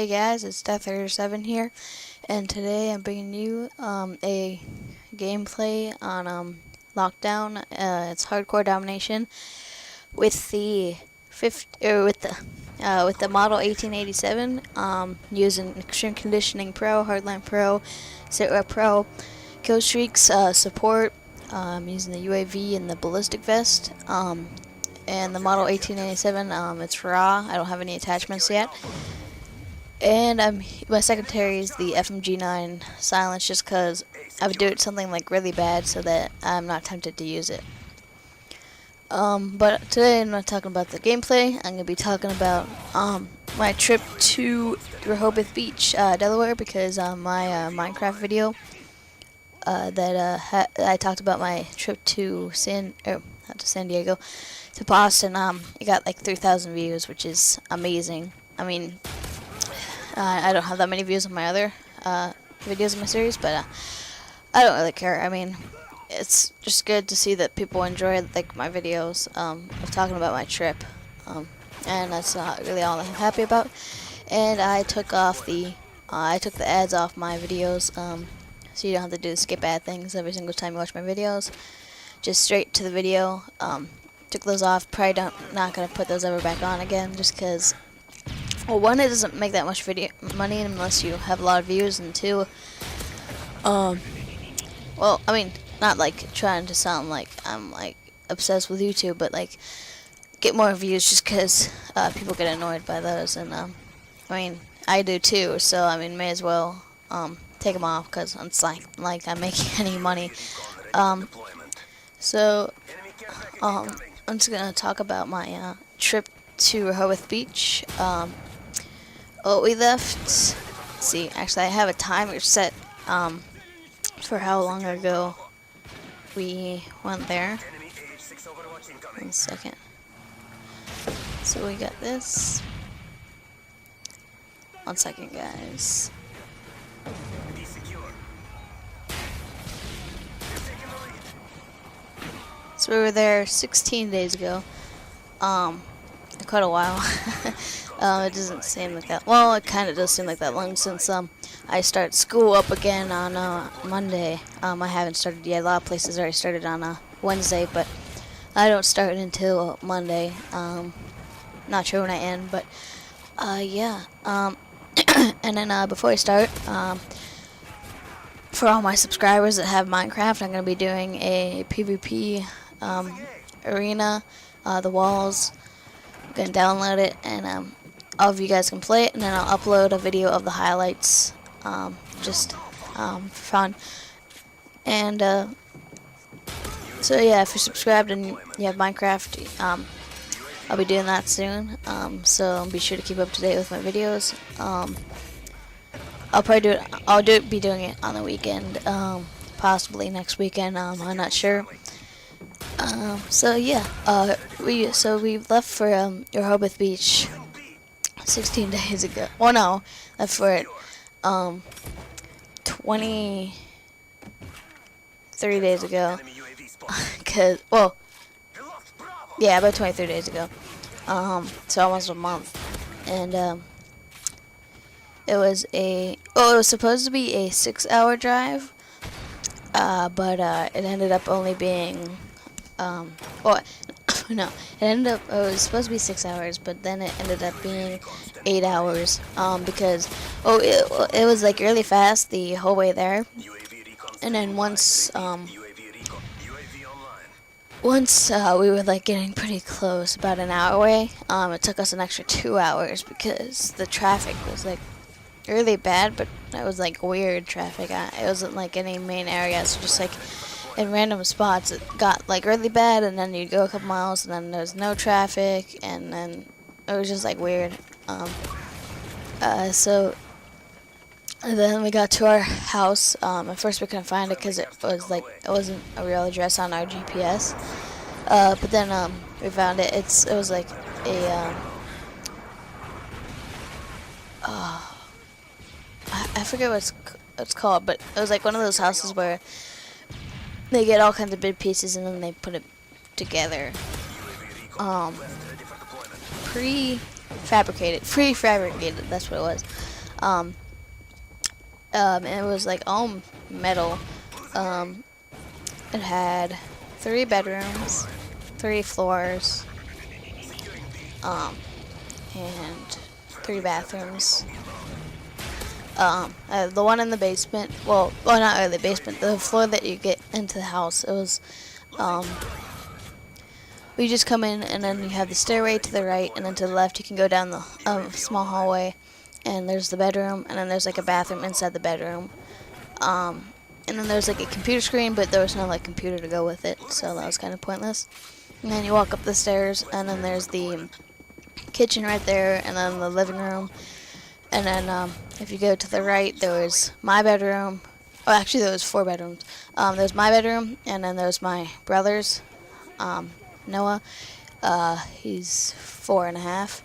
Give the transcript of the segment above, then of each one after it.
Hey guys, it's Death37 here, and today I'm bringing you a gameplay on Lockdown. It's hardcore domination with the with the model 1887, using Extreme Conditioning Pro, Hardline Pro, Sitrep Pro, kill streaks, support, using the UAV and the ballistic vest. And the model 1887, it's raw. I don't have any attachments yet. And my secondary is the FMG9 silence, just because I would do it something like really bad so that I'm not tempted to use it. But today I'm not talking about the gameplay. I'm going to be talking about my trip to Rehoboth Beach, Delaware, because my Minecraft video that I talked about my trip to not to San Diego, to Boston. It got like 3,000 views, which is amazing. I mean, I don't have that many views on my other videos in my series, but I don't really care. I mean, it's just good to see that people enjoy like my videos of talking about my trip, and that's not really all I'm happy about. And I took the ads off my videos, so you don't have to do the skip ad things every single time you watch my videos. Just straight to the video. Took those off. Probably not gonna put those ever back on again, just because. Well, one, it doesn't make that much money unless you have a lot of views, and two, well, I mean, not like trying to sound like I'm like obsessed with YouTube, but like get more views just because people get annoyed by those, and I mean, I do too. So I mean, may as well take them off, because it's like I'm making any money. So I'm just gonna talk about my trip to Rehoboth Beach. We left. Let's see, actually, I have a timer set for how long ago we went there. 1 second. So we got this. 1 second, guys. So we were there 16 days ago. Quite a while. It doesn't seem like that. Well, it kind of does seem like that long, since I start school up again on Monday. I haven't started yet. A lot of places already started on Wednesday, but I don't start until Monday. Not sure when I end, but yeah. And then before I start, for all my subscribers that have Minecraft, I'm going to be doing a PvP arena, the walls. I'm going to download it, and all of you guys can play it, and then I'll upload a video of the highlights, just for fun. And so yeah, if you're subscribed and you have Minecraft, I'll be doing that soon, so be sure to keep up to date with my videos. I'll probably be doing it on the weekend, possibly next weekend. I'm not sure. So yeah, we left for Rehoboth Beach 16 days ago. Well, no, left for it 23 days ago. Yeah, about 23 days ago. So almost a month, and it was supposed to be a 6-hour drive, but it ended up only being no, it was supposed to be 6 hours, but then it ended up being 8 hours, because it was like really fast the whole way there, and then once we were like getting pretty close, about an hour away, it took us an extra 2 hours because the traffic was like really bad, but it was like weird traffic. It wasn't like any main areas, just like in random spots it got like really bad, and then you'd go a couple miles and then there's no traffic, and then it was just like weird. So then we got to our house. At first we couldn't find it because it wasn't a real address on our GPS, but then we found it. It was like a I forget what it's called, but it was like one of those houses where they get all kinds of big pieces and then they put it together. Prefabricated, that's what it was. And it was like all metal. It had 3 bedrooms, 3 floors, and 3 bathrooms. The one in the basement, well, not really the basement, the floor that you get into the house, it was, you just come in, and then you have the stairway to the right, and then to the left you can go down the small hallway, and there's the bedroom, and then there's like a bathroom inside the bedroom. And then there's like a computer screen, but there was no like computer to go with it, so that was kind of pointless. And then you walk up the stairs, and then there's the kitchen right there, and then the living room. And then if you go to the right, there was my bedroom. Oh, actually, there was 4 bedrooms. There's my bedroom, and then there's my brother's, Noah. He's 4.5.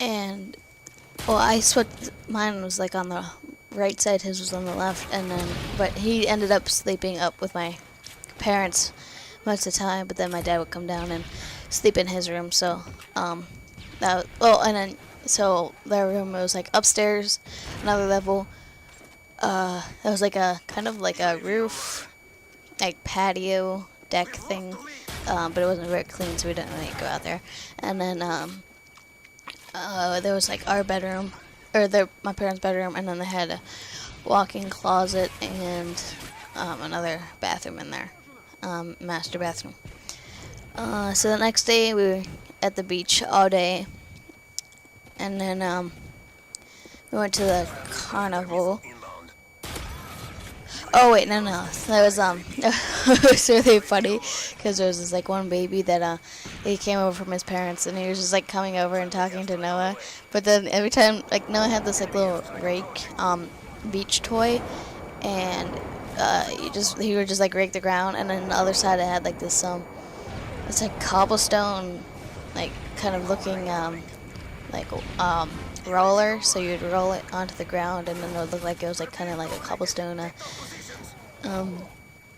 And well, I switched. Mine was like on the right side, his was on the left, and then but he ended up sleeping up with my parents most of the time. But then my dad would come down and sleep in his room. So that and then so their room was like upstairs, another level. It was like a kind of like a roof, like patio deck thing, but it wasn't very clean, so we didn't really go out there. And then there was like our bedroom, or my parents' bedroom, and then they had a walk-in closet and another bathroom in there, master bathroom. So the next day we were at the beach all day, and then we went to the carnival. Oh wait, no, that was it was really funny because there was this like one baby that he came over from his parents, and he was just like coming over and talking to Noah. But then every time, like, Noah had this like little rake beach toy, and he would just like rake the ground, and then the other side it had like this it's like cobblestone, like kind of looking like roller, so you'd roll it onto the ground, and then it would look like it was like kind of like a cobblestone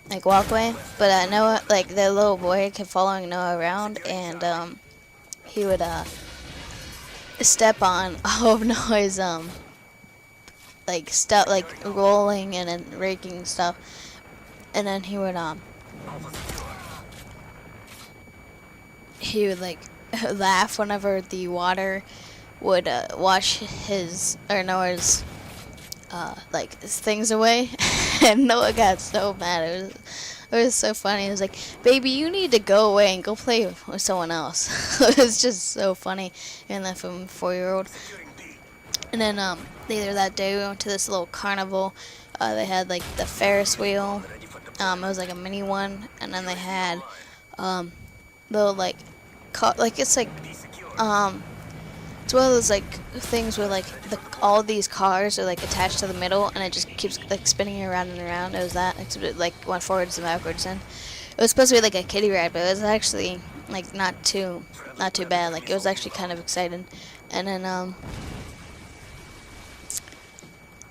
like walkway. But Noah, like the little boy, kept following Noah around, and he would step on all of Noah's like stuff, like rolling and then raking stuff, and then he would like laugh whenever the water would wash his or Noah's like things away. And Noah got so mad. It was so funny. It was like, baby, you need to go away and go play with someone else. It was just so funny, and that from a 4-year-old. And then later that day we went to this little carnival. They had like the Ferris wheel. It was like a mini one, and then they had little like it's like it's one of those like things where like all these cars are like attached to the middle, and it just keeps like spinning around and around. It was that, except it like went forwards and backwards. And it was supposed to be like a kiddie ride, but it was actually like not too bad. Like it was actually kind of exciting. And then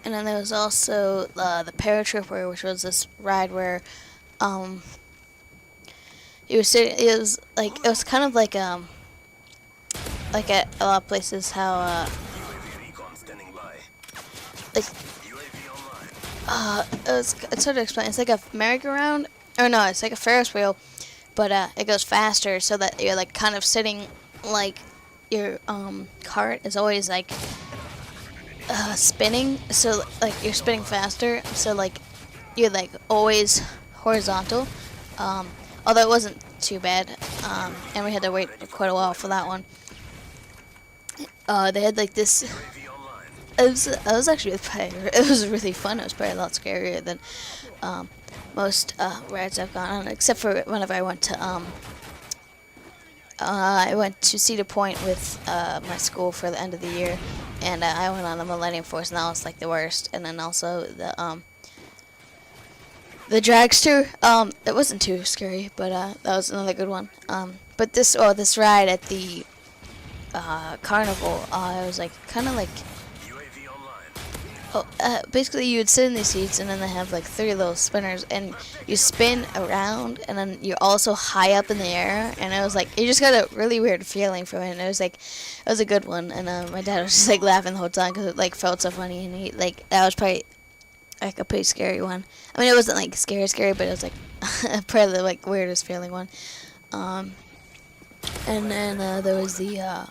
there was also the Paratrooper, which was this ride where it was kind of like at a lot of places how it's hard to explain. It's like a merry-go-round, or no, it's like a Ferris wheel, but it goes faster, so that you're like kind of sitting, like your cart is always like spinning, so like you're spinning faster, so like you're like always horizontal. Although it wasn't too bad, and we had to wait quite a while for that one. They had like this. It was actually it was really fun. It was probably a lot scarier than most rides I've gone on, except for whenever I went to Cedar Point with my school for the end of the year, and I went on the Millennium Force, and that was like the worst. And then also the dragster, it wasn't too scary, but that was another good one. But this ride at the carnival, it was like kind of like Oh, basically you would sit in these seats, and then they have like 3 little spinners, and you spin around, and then you're also high up in the air, and it was like, you just got a really weird feeling from it, and it was like, it was a good one, and my dad was just like laughing the whole time, because it like felt so funny, and he, like, that was probably like a pretty scary one. I mean, it wasn't like scary, but it was like probably the like weirdest feeling one. And then there was the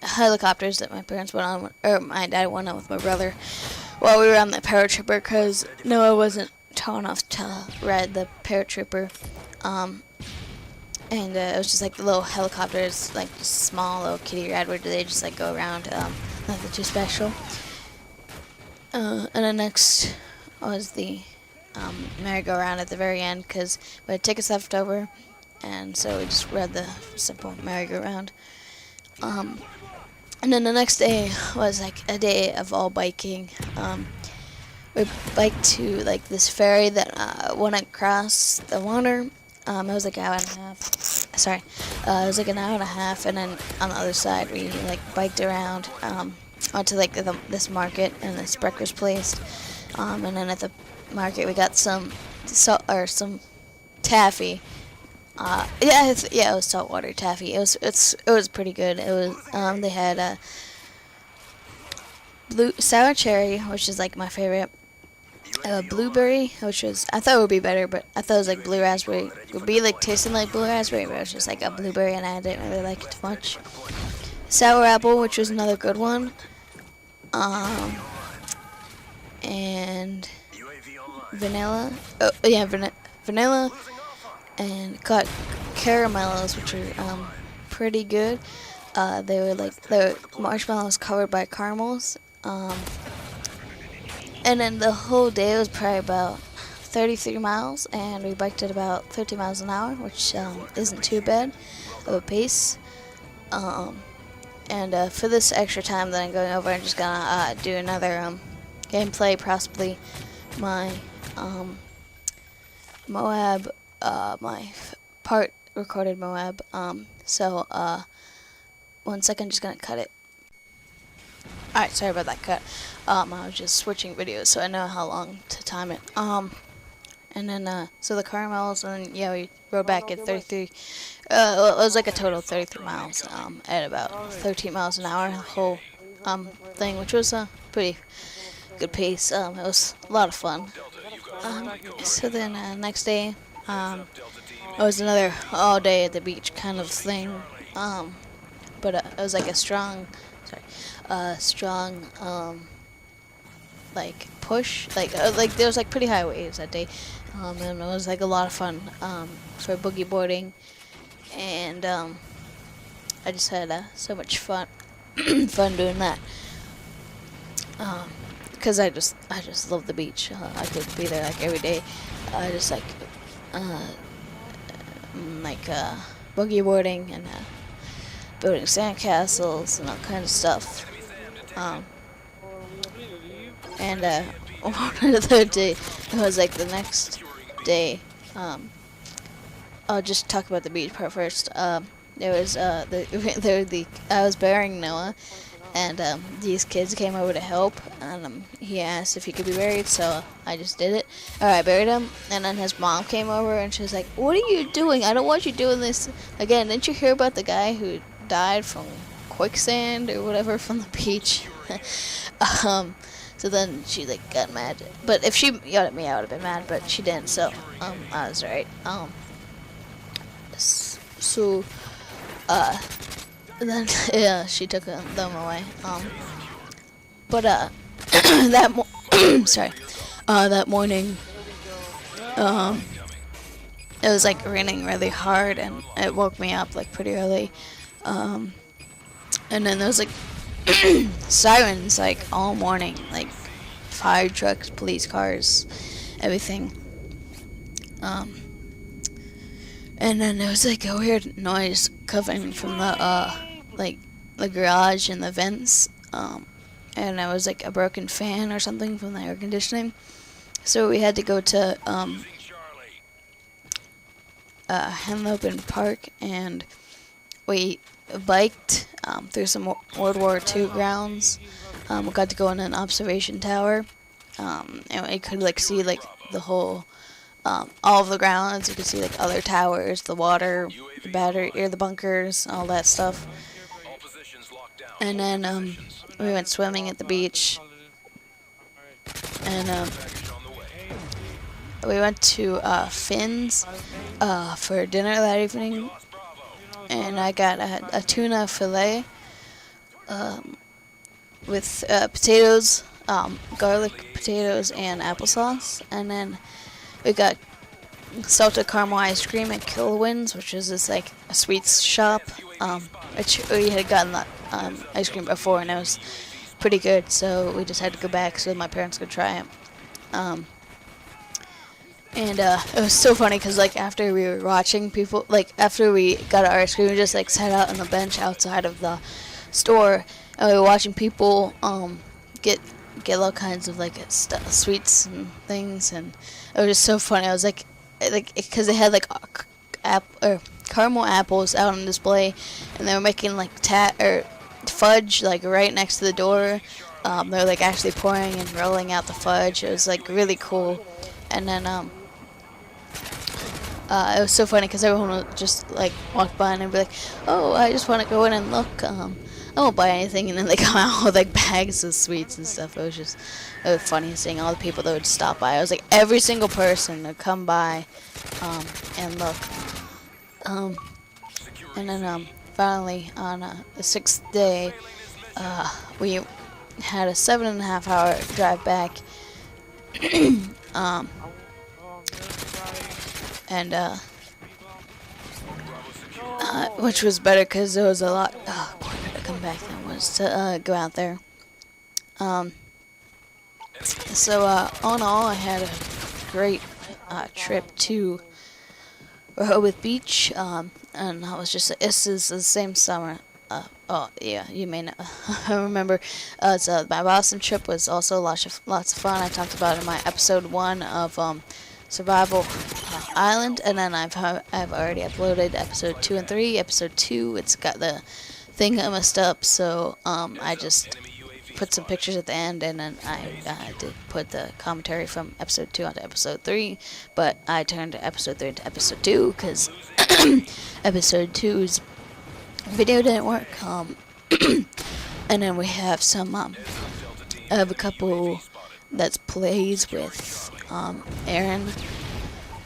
helicopters that my parents went on, or my dad went on with my brother while we were on the paratrooper, because Noah wasn't tall enough to ride the paratrooper. And it was just like the little helicopters, like just small little kiddie ride where they just like go around, nothing too special. And then next was the merry-go-round at the very end, because we had tickets left over, and so we just rode the simple merry-go-round. And then the next day was like a day of all biking. We biked to like this ferry that went across the water. It was like an hour and a half. Sorry, it was like an hour and a half, and then on the other side we like biked around onto like this market and this breakfast place. And then at the market we got some some taffy. It was saltwater taffy. It was pretty good. It was they had blue sour cherry, which is like my favorite. Blueberry, which was, I thought it would be better, but I thought it was like blue raspberry. It would be like tasting like blue raspberry, but it was just like a blueberry, and I didn't really like it too much. Sour apple, which was another good one. And vanilla. Oh yeah, vanilla. And got caramellos, which are pretty good. They were marshmallows covered by caramels. And then the whole day was probably about 33 miles, and we biked at about 50 miles an hour, which isn't too bad of a pace. And for this extra time that I'm going over, I'm just gonna do another gameplay, possibly my MOAB, my part recorded MOAB. So 1 second, just gonna cut it. Alright, sorry about that cut. I was just switching videos, so I know how long to time it. And then, so the caramels, and then, yeah, we rode back at 33, it was like a total of 33 miles, at about 13 miles an hour, the whole, thing, which was a pretty good pace. It was a lot of fun. So then, next day, it was another all day at the beach kind of thing, but, it was like a strong, like push, like there was like pretty high waves that day, and it was like a lot of fun for boogie boarding, and I just had so much fun doing that, because I just love the beach. I could be there like every day. I just like boogie boarding and building sandcastles and all kinds of stuff. And one of the day, it was like the next day. I'll just talk about the beach part first. There was I was burying Noah, and these kids came over to help, and he asked if he could be buried, so I just did it. I buried him, and then his mom came over, and she was like, "What are you doing? I don't want you doing this again. Didn't you hear about the guy who died from quicksand or whatever from the beach?" So then she like got mad, but if she yelled at me, I would have been mad, but she didn't, so I was alright. And then yeah, she took them away. But that that morning, it was like raining really hard, and it woke me up like pretty early. And then there was like sirens like all morning, like fire trucks, police cars, everything. And then there was like a weird noise coming from the like the garage and the vents, and there was like a broken fan or something from the air conditioning. So we had to go to Henlopen Park, and we biked through some World War II grounds, We got to go in an observation tower, and we could like see like the whole, all of the grounds. You could see like other towers, the water, the battery, or the bunkers, all that stuff. And then we went swimming at the beach, and we went to Finn's for dinner that evening, and I got a tuna fillet with potatoes, garlic potatoes, and applesauce. And then we got salted caramel ice cream at Kilwin's, which is this like a sweets shop. We had gotten that ice cream before, and it was pretty good, so we just had to go back so my parents could try it. And it was so funny because like after we were watching people, like after we got our ice cream, we just like sat out on the bench outside of the store, and we were watching people get all kinds of like sweets and things, and it was just so funny. I was like because they had like caramel apples out on display, and they were making like fudge like right next to the door. They were like actually pouring and rolling out the fudge. It was like really cool. And then it was so funny because everyone would just like walk by and they'd be like, "Oh, I just want to go in and look. I won't buy anything." And then they come out with like bags of sweets and stuff. It was funny seeing all the people that would stop by. It was like every single person would come by and look. And then finally on the 6th day, we had a 7.5-hour drive back. Which was better because there was a lot quicker to come back than it was to go out there. So all in all, I had a great trip to Rehoboth Beach, and I was just, this is the same summer. Oh yeah, you may know. I remember. So my Boston trip was also lots of fun. I talked about it in my episode 1 of Survival Island, and then I've already uploaded episode 2 and 3. Episode 2, it's got the thing messed up, so I just put some pictures at the end, and then I did put the commentary from episode 2 onto episode 3, but I turned episode 3 into episode 2 because episode 2's video didn't work. And then we have some I have a couple that's plays with Aaron.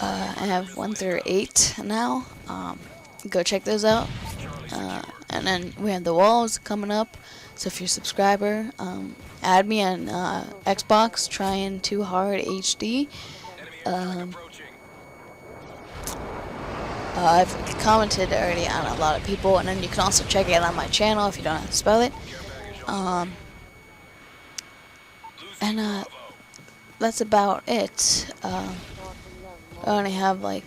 I have 1 through 8 now. Go check those out. And then we have the walls coming up. So if you're a subscriber, add me on Xbox, Trying Too Hard HD. I've commented already on a lot of people, and then you can also check it on my channel if you don't know how to spell it. And that's about it. I only have like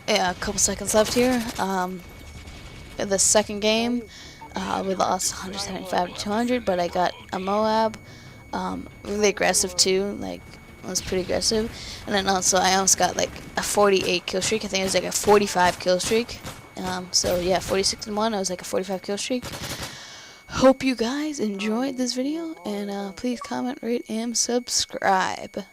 a couple seconds left here. The second game, we lost 175 to 200, but I got a MOAB, really aggressive too, like it was pretty aggressive. And then also I almost got like a 48 kill streak. I think it was like a 45 kill streak. So yeah, 46 and 1. I was like a 45 kill streak. Hope you guys enjoyed this video, and please comment, rate, and subscribe.